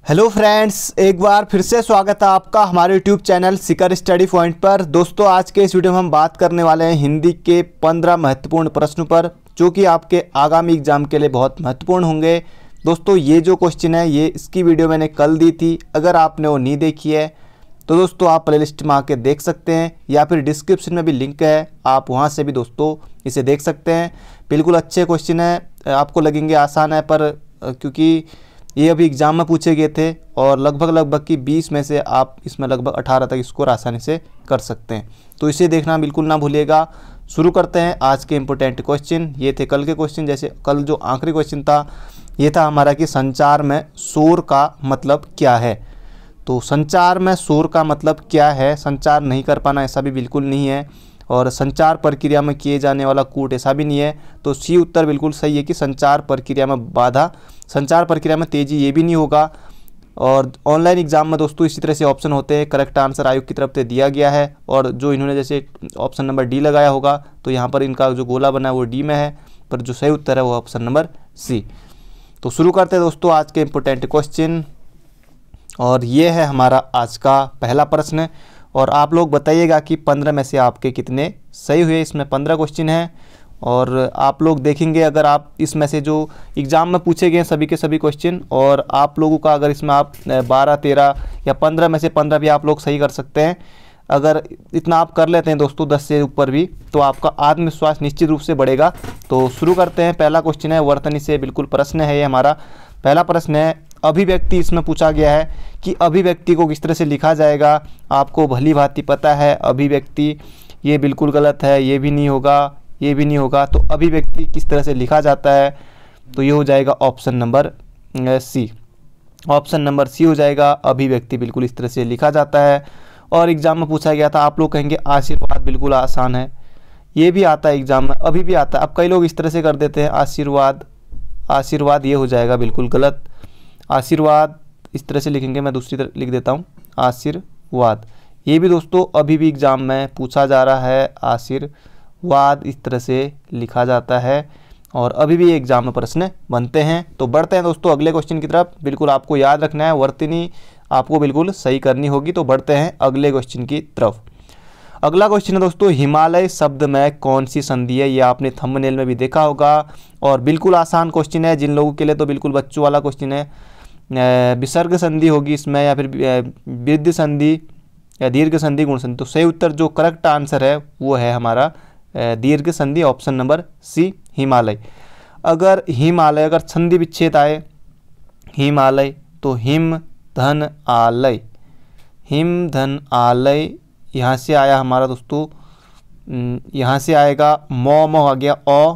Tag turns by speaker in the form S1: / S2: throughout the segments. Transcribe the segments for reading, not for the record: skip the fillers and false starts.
S1: Hello friends, एक बार फिर से स्वागत है आपका हमारे YouTube channel Sikar study point पर। दोस्तों, आज के इस वीडियो में हम बात करने वाले हैं हिंदी के 15 महत्वपूर्ण प्रश्नों पर, जो कि आपके आगामी एग्जाम के लिए बहुत महत्वपूर्ण होंगे। दोस्तों, ये जो क्वेश्चन है ये इसकी वीडियो मैंने कल दी थी। अगर आपने वो नहीं देखी है तो दोस्तों आप प्लेलिस्ट में आके देख सकते हैं, या फिर डिस्क्रिप्शन में भी लिंक है, आप वहाँ से भी दोस्तों इसे देख सकते हैं। बिल्कुल अच्छे क्वेश्चन है, आपको लगेंगे आसान है, पर क्योंकि ये अभी एग्ज़ाम में पूछे गए थे और लगभग की 20 में से आप इसमें लगभग 18 तक स्कोर आसानी से कर सकते हैं। तो इसे देखना बिल्कुल ना भूलिएगा। शुरू करते हैं आज के इम्पोर्टेंट क्वेश्चन। ये थे कल के क्वेश्चन। जैसे कल जो आखिरी क्वेश्चन था ये था हमारा कि संचार में शोर का मतलब क्या है। तो संचार में शोर का मतलब क्या है? संचार नहीं कर पाना ऐसा भी बिल्कुल नहीं है, और संचार प्रक्रिया में किए जाने वाला कूट ऐसा भी नहीं है। तो सी उत्तर बिल्कुल सही है कि संचार प्रक्रिया में बाधा, संचार प्रक्रिया में तेज़ी, ये भी नहीं होगा। और ऑनलाइन एग्जाम में दोस्तों इसी तरह से ऑप्शन होते हैं। करेक्ट आंसर आयोग की तरफ से दिया गया है, और जो इन्होंने जैसे ऑप्शन नंबर डी लगाया होगा तो यहाँ पर इनका जो गोला बना है वो डी में है, पर जो सही उत्तर है वो ऑप्शन नंबर सी। तो शुरू करते हैं दोस्तों आज के इम्पोर्टेंट क्वेश्चन, और ये है हमारा आज का पहला प्रश्न। और आप लोग बताइएगा कि 15 में से आपके कितने सही हुए। इसमें 15 क्वेश्चन हैं, और आप लोग देखेंगे अगर आप इसमें से जो एग्ज़ाम में पूछे गए सभी के सभी क्वेश्चन, और आप लोगों का अगर इसमें आप 12, 13 या 15 में से 15 भी आप लोग सही कर सकते हैं। अगर इतना आप कर लेते हैं दोस्तों 10 से ऊपर भी, तो आपका आत्मविश्वास निश्चित रूप से बढ़ेगा। तो शुरू करते हैं। पहला क्वेश्चन है वर्तनी से बिल्कुल प्रश्न है। ये हमारा पहला प्रश्न है। अभिव्यक्ति इसमें पूछा गया है कि अभिव्यक्ति को किस तरह से लिखा जाएगा। आपको भली भांति पता है अभिव्यक्ति, ये बिल्कुल गलत है, ये भी नहीं होगा, ये भी नहीं होगा। तो अभिव्यक्ति किस तरह से लिखा जाता है? तो ये हो जाएगा option number C. Option number C हो जाएगा। अभिव्यक्ति बिल्कुल इस तरह से लिखा जाता है। और एग्जाम में पूछा गया था, आप लोग कहेंगे आशीर्वाद, बिल्कुल आसान है, ये भी आता है एग्जाम में, अभी भी आता है। अब कई लोग इस तरह से कर देते हैं आशीर्वाद, आशीर्वाद, ये हो जाएगा बिल्कुल गलत। आशीर्वाद इस तरह से लिखेंगे, मैं दूसरी तरह लिख देता हूँ आशीर्वाद। ये भी दोस्तों अभी भी एग्जाम में पूछा जा रहा है, आशीर्वाद इस तरह से लिखा जाता है, और अभी भी एग्जाम में प्रश्न बनते हैं। तो बढ़ते हैं दोस्तों अगले क्वेश्चन की तरफ। बिल्कुल आपको याद रखना है, वर्तनी आपको बिल्कुल सही करनी होगी। तो बढ़ते हैं अगले क्वेश्चन की तरफ। अगला क्वेश्चन है दोस्तों, हिमालय शब्द में कौन सी संधि है? ये आपने थंबनेल में भी देखा होगा, और बिल्कुल आसान क्वेश्चन है। जिन लोगों के लिए तो बिल्कुल बच्चों वाला क्वेश्चन है। विसर्ग संधि होगी इसमें, या फिर वृद्धि संधि या दीर्घ संधि, गुण संधि। तो सही उत्तर जो करेक्ट आंसर है वो है हमारा दीर्घ संधि, ऑप्शन नंबर सी, हिमालय। अगर हिमालय अगर संधि विच्छेद आए हिमालय, तो हिम धन आलय, हिम धन आलय यहाँ से आया हमारा दोस्तों, यहाँ से आएगा मो आ गया ओ,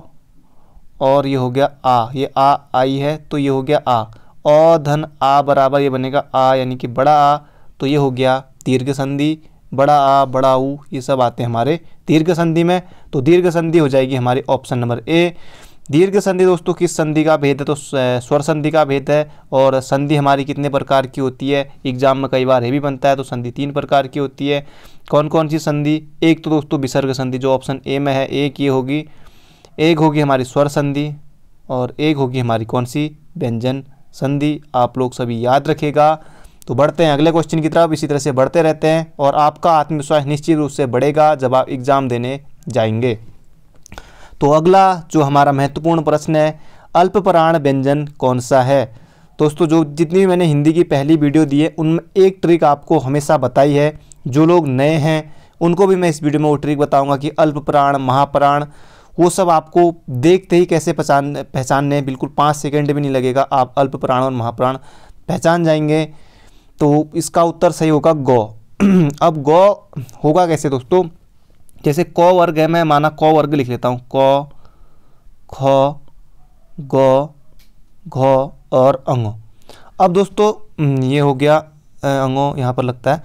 S1: और ये हो गया आ, ये आ आई है तो ये हो गया आ। ओ धन आ बराबर ये बनेगा आ, यानी कि बड़ा आ, तो ये हो गया दीर्घ संधि। बड़ा आ, बड़ा ऊ, ये सब आते हैं हमारे दीर्घ संधि में। तो दीर्घ संधि हो जाएगी हमारी ऑप्शन नंबर ए। दीर्घ संधि दोस्तों किस संधि का भेद है? तो स्वर संधि का भेद है। और संधि हमारी कितने प्रकार की होती है? एग्जाम में कई बार ये भी बनता है। तो संधि 3 प्रकार की होती है। कौन कौन सी संधि? एक तो दोस्तों विसर्ग संधि जो ऑप्शन ए में है, एक ये होगी, एक होगी हमारी स्वर संधि, और एक होगी हमारी कौन सी? व्यंजन संधि। आप लोग सभी याद रखेगा। तो बढ़ते हैं अगले क्वेश्चन की तरफ। इसी तरह से बढ़ते रहते हैं, और आपका आत्मविश्वास निश्चित रूप से बढ़ेगा जब आप एग्जाम देने जाएंगे। तो अगला जो हमारा महत्वपूर्ण प्रश्न है, अल्पप्राण व्यंजन कौन सा है? दोस्तों जो जितनी भी मैंने हिंदी की पहली वीडियो दी है उनमें एक ट्रिक आपको हमेशा बताई है। जो लोग नए हैं उनको भी मैं इस वीडियो में वो ट्रिक बताऊंगा कि अल्पप्राण, महाप्राण, वो सब आपको देखते ही कैसे पहचानने। बिल्कुल 5 सेकंड भी नहीं लगेगा, आप अल्पप्राण और महाप्राण पहचान जाएंगे। तो इसका उत्तर सही होगा गौ। अब गौ होगा कैसे दोस्तों? जैसे क वर्ग है, मैं माना क वर्ग लिख लेता हूँ, क, ख, ग, घ और अंगो। अब दोस्तों ये हो गया अंगो यहाँ पर लगता है।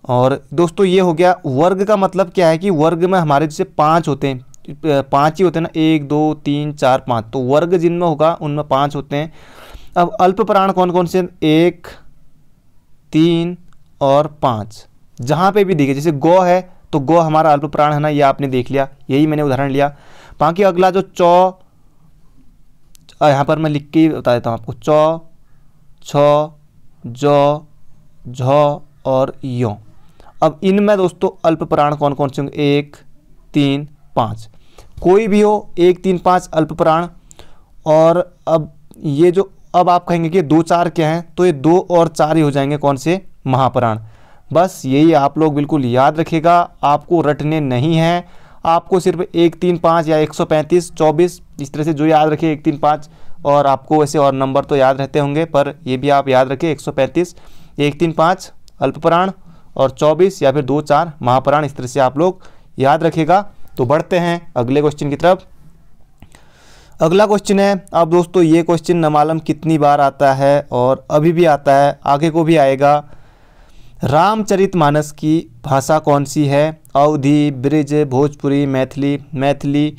S1: और दोस्तों ये हो गया वर्ग का मतलब क्या है कि वर्ग में हमारे जैसे 5 होते हैं, 5 ही होते हैं ना, 1 2 3 4 5। तो वर्ग जिनमें होगा उनमें 5 होते हैं। अब अल्पप्राण कौन कौन से? 1 3 और 5। जहाँ पे भी दिखे, जैसे गौ है तो गौ हमारा अल्पप्राण है ना, ये आपने देख लिया, यही मैंने उदाहरण लिया। बाकी अगला जो चौ, यहाँ पर मैं लिख के बता देता हूँ आपको, चौ, छ, जौ, झ और यों। अब इनमें दोस्तों अल्प प्राण कौन कौन से होंगे? 1, 3, 5, कोई भी हो 1, 3, 5 अल्प प्राण। और अब ये जो अब आप कहेंगे कि 2, 4 क्या हैं, तो ये 2 और 4 ही हो जाएंगे कौन से? महाप्राण। बस यही आप लोग बिल्कुल याद रखिएगा, आपको रटने नहीं हैं, आपको सिर्फ 1, 3, 5 या 135, 24 इस तरह से जो याद रखिए 1, 3, 5। और आपको वैसे और नंबर तो याद रहते होंगे, पर ये भी आप याद रखिए 135, 1, 3, 5 अल्प प्राण और 24 या फिर 2, 4 महाप्राण, इस तरह से आप लोग याद रखिएगा। तो बढ़ते हैं अगले क्वेश्चन की तरफ। अगला क्वेश्चन है, अब दोस्तों ये क्वेश्चन न मालूम कितनी बार आता है और अभी भी आता है, आगे को भी आएगा। रामचरितमानस की भाषा कौन सी है? अवधी, ब्रिज, भोजपुरी, मैथिली। मैथिली,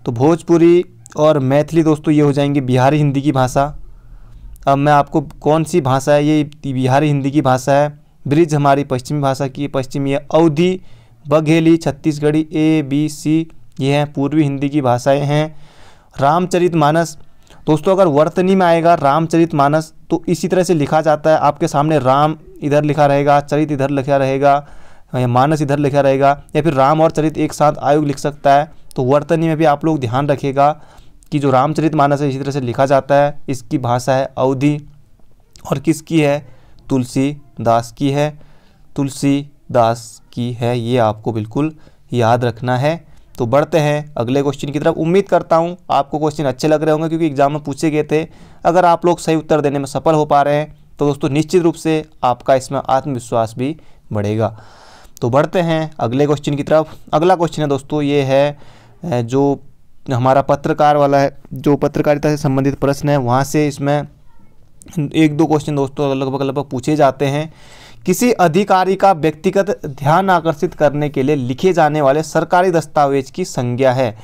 S1: तो भोजपुरी और मैथिली दोस्तों ये हो जाएंगी बिहारी हिंदी की भाषा। अब मैं आपको कौन सी भाषा है, ये बिहारी हिंदी की भाषा है। ब्रिज हमारी पश्चिमी भाषा की, पश्चिमी है। अवधी, बघेली, छत्तीसगढ़ी, ABC ये हैं पूर्वी हिंदी की भाषाएं हैं। रामचरितमानस दोस्तों अगर वर्तनी में आएगा रामचरितमानस तो इसी तरह से लिखा जाता है, आपके सामने राम इधर लिखा रहेगा, चरित इधर लिखा रहेगा, या मानस इधर लिखा रहेगा, या फिर राम और चरित एक साथ आयोग लिख सकता है। तो वर्तनी में भी आप लोग ध्यान रखिएगा कि जो रामचरितमानस है इसी तरह से लिखा जाता है। इसकी भाषा है अवधी और किसकी है? तुलसीदास की है, तुलसीदास की है, ये आपको बिल्कुल याद रखना है। तो बढ़ते हैं अगले क्वेश्चन की तरफ। उम्मीद करता हूँ आपको क्वेश्चन अच्छे लग रहे होंगे, क्योंकि एग्जाम में पूछे गए थे। अगर आप लोग सही उत्तर देने में सफल हो पा रहे हैं तो दोस्तों निश्चित रूप से आपका इसमें आत्मविश्वास भी बढ़ेगा। तो बढ़ते हैं अगले क्वेश्चन की तरफ। अगला क्वेश्चन है दोस्तों ये है जो हमारा पत्रकार वाला है, जो पत्रकारिता से संबंधित प्रश्न है, वहाँ से इसमें 1-2 क्वेश्चन दोस्तों लगभग पूछे जाते हैं। किसी अधिकारी का व्यक्तिगत ध्यान आकर्षित करने के लिए लिखे जाने वाले सरकारी दस्तावेज की संज्ञा है,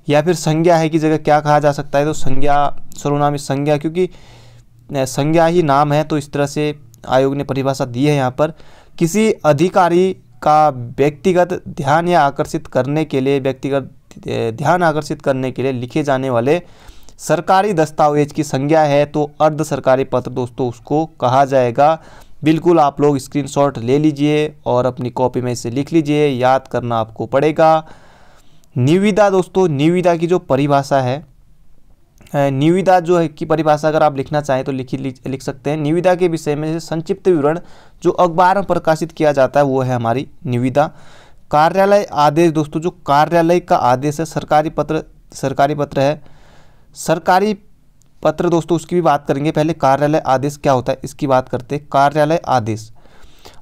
S1: या फिर संज्ञा है की जगह क्या कहा जा सकता है? तो संज्ञा, सर्वनामी संज्ञा, क्योंकि संज्ञा ही नाम है, तो इस तरह से आयोग ने परिभाषा दी है यहाँ पर। किसी अधिकारी का व्यक्तिगत ध्यान या आकर्षित करने के लिए, व्यक्तिगत ध्यान आकर्षित करने के लिए लिखे जाने वाले सरकारी दस्तावेज की संज्ञा है तो अर्ध सरकारी पत्र दोस्तों उसको कहा जाएगा। बिल्कुल आप लोग स्क्रीनशॉट ले लीजिए और अपनी कॉपी में इसे लिख लीजिए, याद करना आपको पड़ेगा। निविदा दोस्तों, निविदा की जो परिभाषा है, निविदा जो है की परिभाषा अगर आप लिखना चाहें तो लिख सकते हैं। निविदा के विषय में संक्षिप्त विवरण जो अखबार में प्रकाशित किया जाता है वो है हमारी निविदा। कार्यालय आदेश दोस्तों, जो कार्यालय का आदेश है, सरकारी पत्र है। सरकारी पत्र दोस्तों उसकी भी बात करेंगे, पहले कार्यालय आदेश क्या होता है इसकी बात करते हैं। कार्यालय आदेश,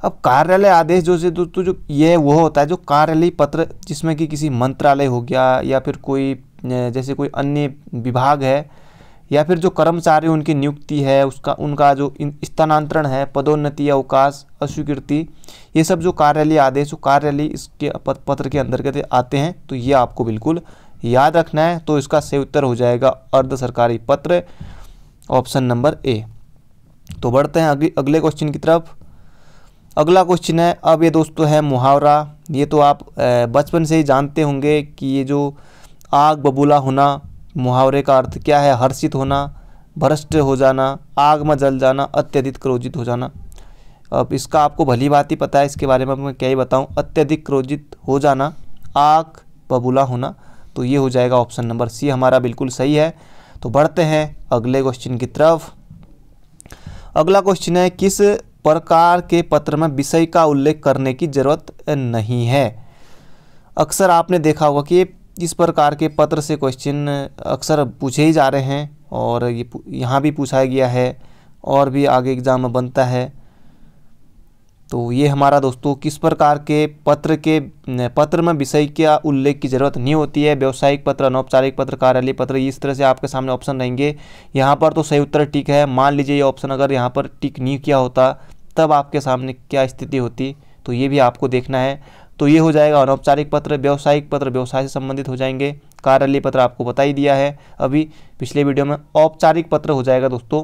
S1: अब कार्यालय आदेश दोस्तों जो ये वो होता है जो कार्यालय पत्र, जिसमें कि किसी मंत्रालय हो गया या फिर कोई जैसे कोई अन्य विभाग है, या फिर जो कर्मचारी उनकी नियुक्ति है उसका, उनका जो स्थानांतरण है, पदोन्नति, अवकाश, अस्वीकृति, ये सब जो कार्यालय आदेश, जो कार्यालय इसके पत्र के अंतर्गत आते हैं, तो ये आपको बिल्कुल याद रखना है। तो इसका सही उत्तर हो जाएगा अर्ध सरकारी पत्र, ऑप्शन नंबर ए। तो बढ़ते हैं अगले क्वेश्चन की तरफ। अगला क्वेश्चन है, अब ये दोस्तों है मुहावरा। ये तो आप बचपन से ही जानते होंगे कि ये जो आग बबूला होना, मुहावरे का अर्थ क्या है? हर्षित होना, भ्रष्ट हो जाना, आग में जल जाना, अत्यधिक क्रोधित हो जाना। अब इसका आपको भली बात ही पता है, इसके बारे में मैं क्या ही बताऊं। अत्यधिक क्रोधित हो जाना, आग बबूला होना, तो ये हो जाएगा ऑप्शन नंबर सी हमारा बिल्कुल सही है। तो बढ़ते हैं अगले क्वेश्चन की तरफ। अगला क्वेश्चन है, किस प्रकार के पत्र में विषय का उल्लेख करने की जरूरत नहीं है? अक्सर आपने देखा होगा कि इस प्रकार के पत्र से क्वेश्चन अक्सर पूछे ही जा रहे हैं, और ये यहाँ भी पूछा गया है और भी आगे एग्जाम में बनता है। तो ये हमारा दोस्तों किस प्रकार के पत्र में विषय का उल्लेख की ज़रूरत नहीं होती है? व्यावसायिक पत्र, अनौपचारिक पत्र, कार्यालय पत्र, इस तरह से आपके सामने ऑप्शन रहेंगे। यहाँ पर तो सही उत्तर टिक है। मान लीजिए ये ऑप्शन अगर यहाँ पर टिक नहीं किया होता तब आपके सामने क्या स्थिति होती, तो ये भी आपको देखना है। तो ये हो जाएगा अनौपचारिक पत्र, व्यावसायिक पत्र व्यवसाय से संबंधित हो जाएंगे, कार्यालय पत्र आपको बता ही दिया है अभी पिछले वीडियो में। औपचारिक पत्र हो जाएगा दोस्तों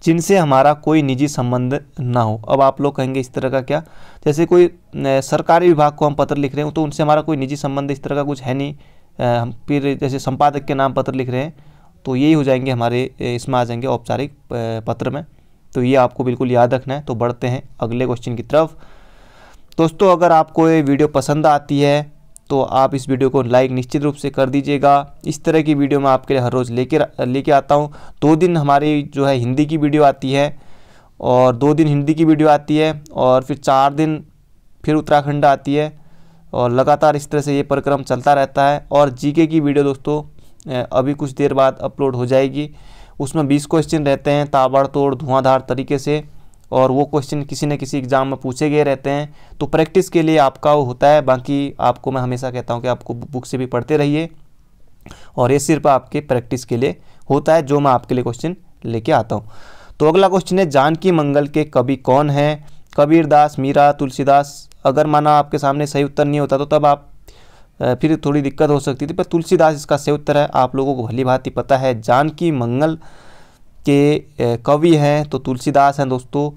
S1: जिनसे हमारा कोई निजी संबंध ना हो। अब आप लोग कहेंगे इस तरह का क्या? जैसे कोई सरकारी विभाग को हम पत्र लिख रहे हैं तो उनसे हमारा कोई निजी संबंध इस तरह का कुछ है नहीं। हम फिर जैसे संपादक के नाम पत्र लिख रहे हैं तो यही हो जाएंगे हमारे, इसमें आ जाएंगे औपचारिक पत्र में। तो ये आपको बिल्कुल याद रखना है। तो बढ़ते हैं अगले क्वेश्चन की तरफ। दोस्तों अगर आपको ये वीडियो पसंद आती है तो आप इस वीडियो को लाइक निश्चित रूप से कर दीजिएगा। इस तरह की वीडियो मैं आपके लिए हर रोज़ लेके आता हूँ। 2 दिन हमारी जो है हिंदी की वीडियो आती है और 2 दिन हिंदी की वीडियो आती है और फिर 4 दिन फिर उत्तराखंड आती है और लगातार इस तरह से ये परिक्रम चलता रहता है। और जीके की वीडियो दोस्तों अभी कुछ देर बाद अपलोड हो जाएगी। उसमें 20 क्वेश्चन रहते हैं ताबड़तोड़ धुआंधार तरीके से, और वो क्वेश्चन किसी न किसी एग्ज़ाम में पूछे गए रहते हैं। तो प्रैक्टिस के लिए आपका वो होता है। बाकी आपको मैं हमेशा कहता हूँ कि आपको बुक से भी पढ़ते रहिए, और ये सिर्फ आपके प्रैक्टिस के लिए होता है जो मैं आपके लिए क्वेश्चन लेके आता हूँ। तो अगला क्वेश्चन है, जानकी मंगल के कवि कौन है? कबीरदास, मीरा, तुलसीदास। अगर माना आपके सामने सही उत्तर नहीं होता तो तब आप फिर थोड़ी दिक्कत हो सकती थी, पर तुलसीदास इसका सही उत्तर है। आप लोगों को भली भांति पता है जानकी मंगल के कवि हैं तो तुलसीदास हैं दोस्तों।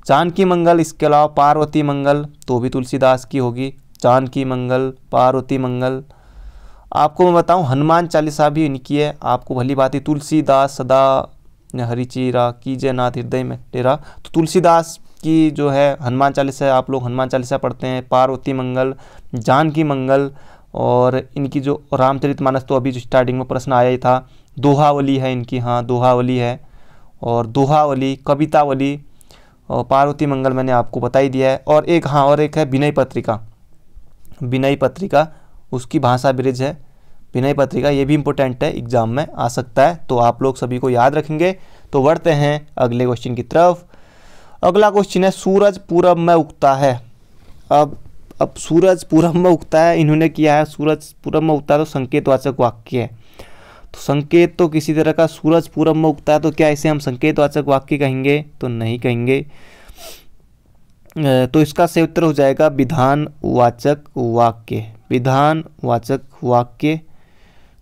S1: जानकी मंगल, इसके अलावा पार्वती मंगल तो भी तुलसीदास की होगी। जानकी मंगल, पार्वती मंगल। आपको मैं बताऊं हनुमान चालीसा भी इनकी है। आपको भली भांति तुलसीदास सदा हरिचीरा कीजे नाथ हृदय में डेरा, तो तुलसीदास की जो है हनुमान चालीसा, आप लोग हनुमान चालीसा पढ़ते हैं। पार्वती मंगल, जानकी मंगल, और इनकी जो रामचरितमानस तो अभी जो स्टार्टिंग में प्रश्न आया ही था। दोहावली है इनकी, हाँ दोहावली है, और दोहावली, कवितावली, और पार्वती मंगल मैंने आपको बता ही दिया है। और एक है विनय पत्रिका। विनय पत्रिका उसकी भाषा ब्रिज है। विनय पत्रिका ये भी इम्पोर्टेंट है, एग्जाम में आ सकता है, तो आप लोग सभी को याद रखेंगे। तो बढ़ते हैं अगले क्वेश्चन की तरफ। अगला क्वेश्चन है, सूरज पूरब में उगता है। अब सूरज पूरब में उगता है इन्होंने किया है, सूरज पूरब में उगता है तो संकेतवाचक वाक्य है। तो संकेत तो किसी तरह का, सूरज पूरब में उगता है तो क्या इसे हम संकेतवाचक वाक्य कहेंगे? तो नहीं कहेंगे। तो इसका सही उत्तर हो जाएगा विधानवाचक वाक्य। विधानवाचक वाक्य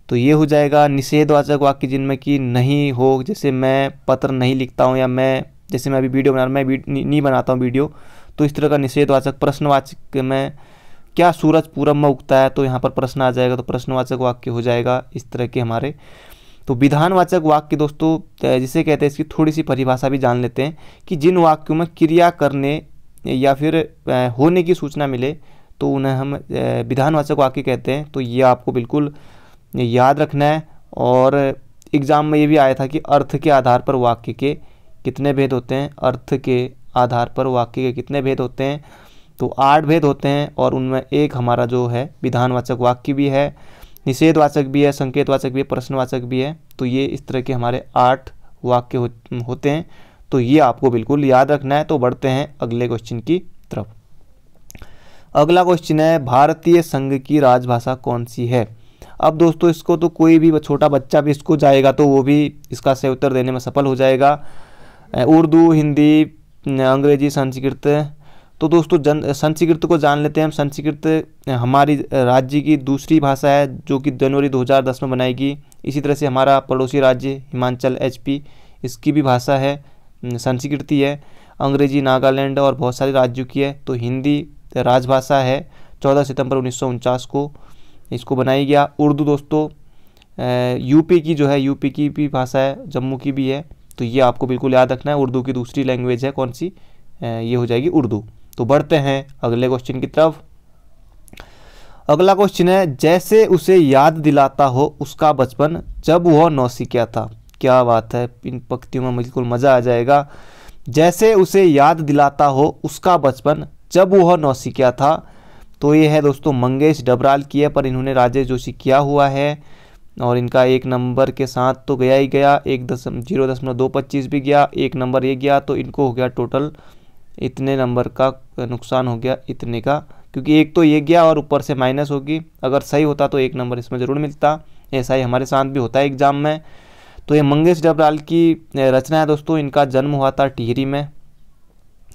S1: तो ये हो जाएगा। निषेधवाचक वाक्य जिनमें कि नहीं हो, जैसे मैं पत्र नहीं लिखता हूँ, या मैं जैसे मैं अभी वीडियो बना रहा हूँ, मैं नहीं बनाता हूँ वीडियो, तो इस तरह का निषेधवाचक। प्रश्नवाचक में क्या सूरज पूरब में उगता है, तो यहाँ पर प्रश्न आ जाएगा, तो प्रश्नवाचक वाक्य हो जाएगा इस तरह के हमारे। तो विधानवाचक वाक्य दोस्तों जिसे कहते हैं, इसकी थोड़ी सी परिभाषा भी जान लेते हैं कि जिन वाक्यों में क्रिया करने या फिर होने की सूचना मिले तो उन्हें हम विधानवाचक वाक्य कहते हैं। तो ये आपको बिल्कुल याद रखना है। और एग्ज़ाम में ये भी आया था कि अर्थ के आधार पर वाक्य के कितने भेद होते हैं। अर्थ के आधार पर वाक्य के कितने भेद होते हैं? तो 8 भेद होते हैं, और उनमें एक हमारा जो है विधानवाचक वाक्य भी है, निषेधवाचक भी है, संकेतवाचक भी है, प्रश्नवाचक भी है। तो ये इस तरह के हमारे 8 वाक्य होते हैं। तो ये आपको बिल्कुल याद रखना है। तो बढ़ते हैं अगले क्वेश्चन की तरफ। अगला क्वेश्चन है, भारतीय संघ की राजभाषा कौन सी है? अब दोस्तों इसको तो कोई भी छोटा बच्चा भी इसको जाएगा तो वो भी इसका सही उत्तर देने में सफल हो जाएगा। उर्दू, हिंदी, अंग्रेजी, संस्कृत। तो दोस्तों संस्कृत को जान लेते हैं हम। संस्कृत हमारी राज्य की दूसरी भाषा है जो कि जनवरी 2010 में बनाएगी। इसी तरह से हमारा पड़ोसी राज्य हिमाचल HP, इसकी भी भाषा है संस्कृति है। अंग्रेजी नागालैंड और बहुत सारे राज्यों की है। तो हिंदी राजभाषा है। 14 सितंबर 1949 को इसको बनाई गया। उर्दू दोस्तों यूपी की जो है, यूपी की भी भाषा है, जम्मू की भी है। तो ये आपको बिल्कुल याद रखना है। उर्दू की दूसरी लैंग्वेज है कौन सी? ये हो जाएगी उर्दू। तो बढ़ते हैं अगले क्वेश्चन की तरफ। अगला क्वेश्चन है, जैसे उसे याद दिलाता हो उसका बचपन जब वह नौसिखिया था। क्या बात है, इन पंक्तियों में बिल्कुल मज़ा आ जाएगा। जैसे उसे याद दिलाता हो उसका बचपन जब वह नौसिखिया था। तो ये है दोस्तों मंगेश डबराल की है, पर इन्होंने राजेश जोशी किया हुआ है, और इनका 1 नंबर के साथ तो गया ही गया। 0.225 भी गया, 1 नंबर ये गया, तो इनको हो गया टोटल इतने नंबर का नुकसान हो गया, इतने का, क्योंकि एक तो ये गया और ऊपर से माइनस होगी। अगर सही होता तो 1 नंबर इसमें ज़रूर मिलता। ऐसा ही हमारे साथ भी होता है एग्ज़ाम में। तो ये मंगेश डबराल की रचना है दोस्तों। इनका जन्म हुआ था टिहरी में,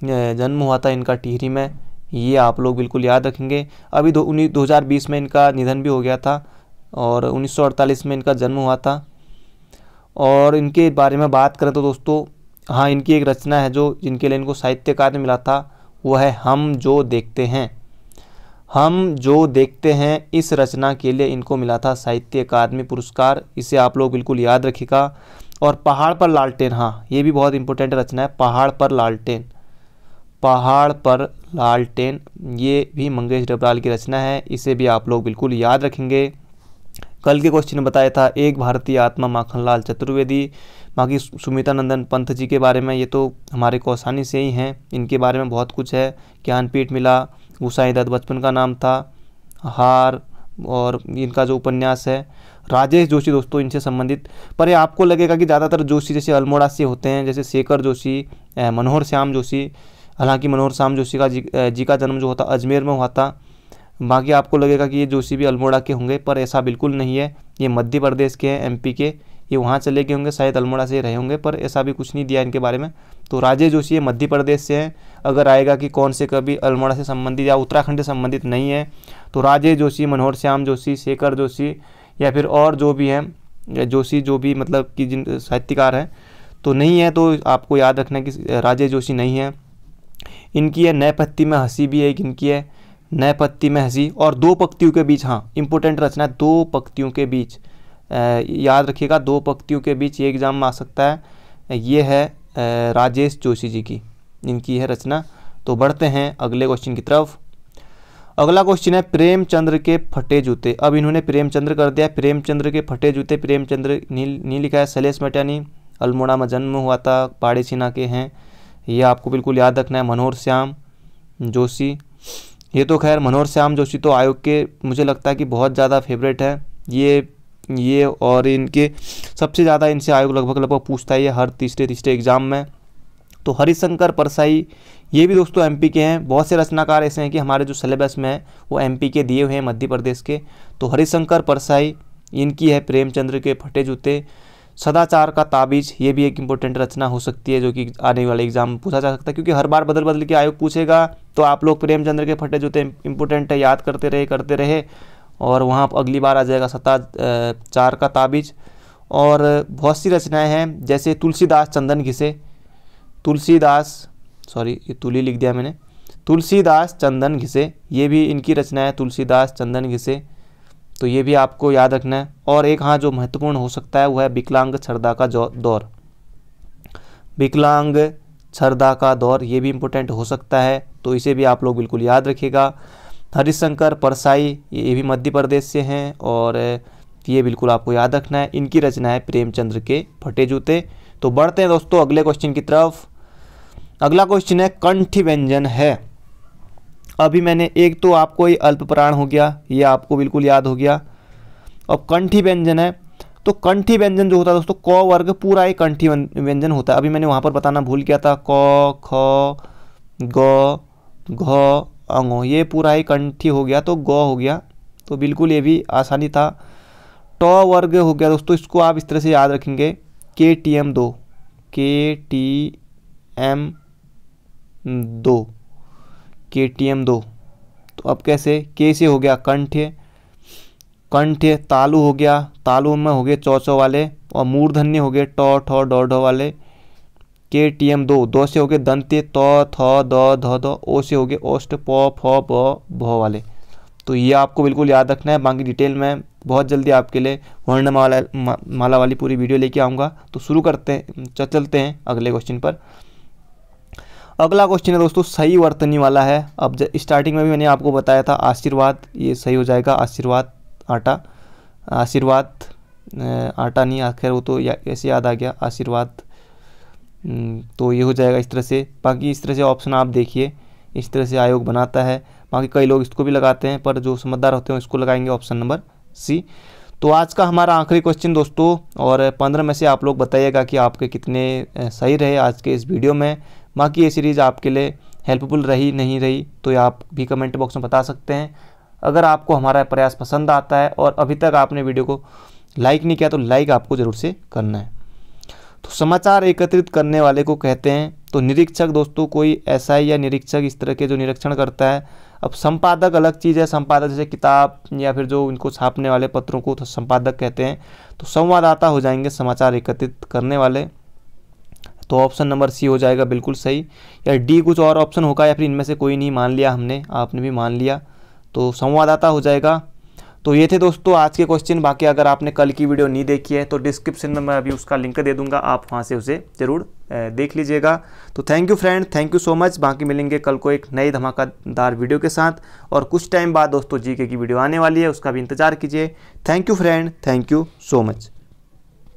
S1: इनका टिहरी में। ये आप लोग बिल्कुल याद रखेंगे। अभी 2020 में इनका निधन भी हो गया था, और 1948 में इनका जन्म हुआ था। और इनके बारे में बात करें तो दोस्तों, हाँ, इनकी एक रचना है जो जिनके लिए इनको साहित्य अकादमी मिला था, वो है हम जो देखते हैं। हम जो देखते हैं, इस रचना के लिए इनको मिला था साहित्य अकादमी पुरस्कार। इसे आप लोग बिल्कुल याद रखिएगा। और पहाड़ पर लालटेन, हाँ ये भी बहुत इंपॉर्टेंट रचना है, पहाड़ पर लालटेन, पहाड़ पर लालटेन, ये भी मंगेश डबराल की रचना है, इसे भी आप लोग बिल्कुल याद रखेंगे। कल के क्वेश्चन में बताया था एक भारतीय आत्मा माखनलाल चतुर्वेदी, बाकी सुमिता नंदन पंत जी के बारे में ये तो हमारे कौसानी से ही हैं, इनके बारे में बहुत कुछ है, ज्ञानपीठ मिला, गोसाई दत्त बचपन का नाम था, हार, और इनका जो उपन्यास है राजेश जोशी दोस्तों इनसे संबंधित। पर ये आपको लगेगा कि ज़्यादातर जोशी जैसे अल्मोड़ा से होते हैं, जैसे शेखर जोशी, मनोहर श्याम जोशी, हालांकि मनोहर श्याम जोशी का जी का जन्म जो होता अजमेर में हुआ था, बाकी आपको लगेगा कि ये जोशी भी अल्मोड़ा के होंगे, पर ऐसा बिल्कुल नहीं है, ये मध्य प्रदेश के हैं, एमपी के, ये वहाँ चले गए होंगे, शायद अल्मोड़ा से रहे होंगे, पर ऐसा भी कुछ नहीं दिया इनके बारे में। तो राजेश जोशी ये मध्य प्रदेश से हैं, अगर आएगा कि कौन से कभी अल्मोड़ा से संबंधित या उत्तराखंड से संबंधित नहीं है, तो राजेश जोशी, मनोहर श्याम जोशी, शेखर जोशी, या फिर और जो भी हैं जोशी, जो भी मतलब कि जिन साहित्यकार हैं तो नहीं है, तो आपको याद रखना कि राजेश जोशी नहीं है। इनकी है नए पत्ती में हंसी, भी एक इनकी है नए पत्ती में हंसी, और दो पंक्तियों के बीच, हाँ इंपॉर्टेंट रचना है, दो पंक्तियों के बीच, याद रखिएगा, दो पंक्तियों के बीच, ये एग्जाम में आ सकता है, ये है राजेश जोशी जी की, इनकी है रचना। तो बढ़ते हैं अगले क्वेश्चन की तरफ। अगला क्वेश्चन है प्रेमचंद्र के फटे जूते, अब इन्होंने प्रेमचंद्र कर दिया, प्रेमचंद्र के फटे जूते, प्रेमचंद्र नहीं लिखा है, शैलेश मटियानी, अल्मोड़ा में जन्म हुआ था, पाड़े छिना के हैं, ये आपको बिल्कुल याद रखना है। मनोहर श्याम जोशी, ये तो खैर मनोहर श्याम जोशी तो आयोग के मुझे लगता है कि बहुत ज़्यादा फेवरेट है ये, और इनके सबसे ज़्यादा इनसे आयोग लगभग पूछता है ये हर तीसरे एग्ज़ाम में। तो हरिशंकर परसाई, ये भी दोस्तों एमपी के हैं, बहुत से रचनाकार ऐसे हैं कि हमारे जो सिलेबस में है वो एमपी के दिए हुए हैं, मध्य प्रदेश के। तो हरिशंकर परसाई, इनकी है प्रेमचंद्र के फटे जूते। सदाचार का ताबीज, ये भी एक इम्पोर्टेंट रचना हो सकती है जो कि आने वाले एग्जाम में पूछा जा सकता है, क्योंकि हर बार बदल बदल के आयोग पूछेगा, तो आप लोग प्रेमचंद्र के फटे जूते इम्पोर्टेंट है, याद करते रहे और वहाँ अगली बार आ जाएगा सदाचार का ताबीज। और बहुत सी रचनाएं हैं, जैसे तुलसीदास चंदन घिसे, ये तुली लिख दिया मैंने, तुलसीदास चंदन घिसे, ये भी इनकी रचना है, तुलसीदास चंदन घिसे, तो ये भी आपको याद रखना है। और एक हाँ जो महत्वपूर्ण हो सकता है वो है विकलांग छरदा का दौर, विकलांग छरदा का दौर, ये भी इम्पोर्टेंट हो सकता है, तो इसे भी आप लोग बिल्कुल याद रखिएगा। हरिशंकर परसाई, ये भी मध्य प्रदेश से हैं, और ये बिल्कुल आपको याद रखना है, इनकी रचना है प्रेमचंद्र के फटे जूते। तो बढ़ते हैं दोस्तों अगले क्वेश्चन की तरफ। अगला क्वेश्चन है कंठी व्यंजन है। अभी मैंने एक तो आपको ये अल्प प्राण हो गया, ये आपको बिल्कुल याद हो गया। अब कंठी व्यंजन है, तो कंठी व्यंजन जो होता है दोस्तों, क वर्ग पूरा एक कंठी व्यंजन होता है। अभी मैंने वहाँ पर बताना भूल गया था, क ख ग घ अंगो, ये पूरा ही कंठी हो गया, तो ग हो गया, तो बिल्कुल ये भी आसानी था। ट वर्ग हो गया दोस्तों, इसको आप इस तरह से याद रखेंगे, KTM 2, KTM 2। तो अब कैसे, के से हो गया कंठ्य, तालु हो गया, तालु में हो गए चौ वाले, और मूर्धन्य हो गए ट ठ ड वाले। KTM 2 से हो गए दंत्य, त थ द ध द, ओ से हो गए ओष्ठ, प फ ब भ वाले। तो ये आपको बिल्कुल याद रखना है, बाकी डिटेल में बहुत जल्दी आपके लिए वर्णमाला वाली पूरी वीडियो लेके आऊँगा। तो शुरू करते हैं, चलते हैं अगले क्वेश्चन पर। अगला क्वेश्चन है दोस्तों सही वर्तनी वाला है। अब स्टार्टिंग में भी मैंने आपको बताया था आशीर्वाद, ये सही हो जाएगा, आशीर्वाद आटा, आशीर्वाद आटा नहीं, आखिर वो तो ऐसे याद आ गया, आशीर्वाद, तो ये हो जाएगा इस तरह से। बाकी इस तरह से ऑप्शन आप देखिए, इस तरह से आयोग बनाता है। बाकी कई लोग इसको भी लगाते हैं, पर जो समझदार होते हैं इसको लगाएंगे ऑप्शन नंबर सी। तो आज का हमारा आखिरी क्वेश्चन दोस्तों, और 15 में से आप लोग बताइएगा कि आपके कितने सही रहे आज के इस वीडियो में। बाकी ये सीरीज़ आपके लिए हेल्पफुल रही नहीं रही तो ये आप भी कमेंट बॉक्स में बता सकते हैं। अगर आपको हमारा प्रयास पसंद आता है और अभी तक आपने वीडियो को लाइक नहीं किया तो लाइक आपको ज़रूर से करना है। तो समाचार एकत्रित करने वाले को कहते हैं, तो निरीक्षक दोस्तों कोई एसआई या निरीक्षक इस तरह के जो निरीक्षण करता है। अब संपादक अलग चीज़ है, संपादक जैसे किताब या फिर जो इनको छापने वाले पत्रों को तो संपादक कहते हैं। तो संवाददाता हो जाएंगे समाचार एकत्रित करने वाले। तो ऑप्शन नंबर सी हो जाएगा बिल्कुल सही, या डी कुछ और ऑप्शन होगा, या फिर इनमें से कोई नहीं मान लिया हमने, आपने भी मान लिया, तो संवाददाता हो जाएगा। तो ये थे दोस्तों आज के क्वेश्चन। बाकी अगर आपने कल की वीडियो नहीं देखी है तो डिस्क्रिप्शन में मैं अभी उसका लिंक दे दूंगा, आप वहाँ से उसे ज़रूर देख लीजिएगा। तो thank you friend, thank you so much. बाकी मिलेंगे कल को एक नई धमाकेदार वीडियो के साथ, और कुछ टाइम बाद दोस्तों जीके की वीडियो आने वाली है, उसका भी इंतजार कीजिए। Thank you friend, thank you so much.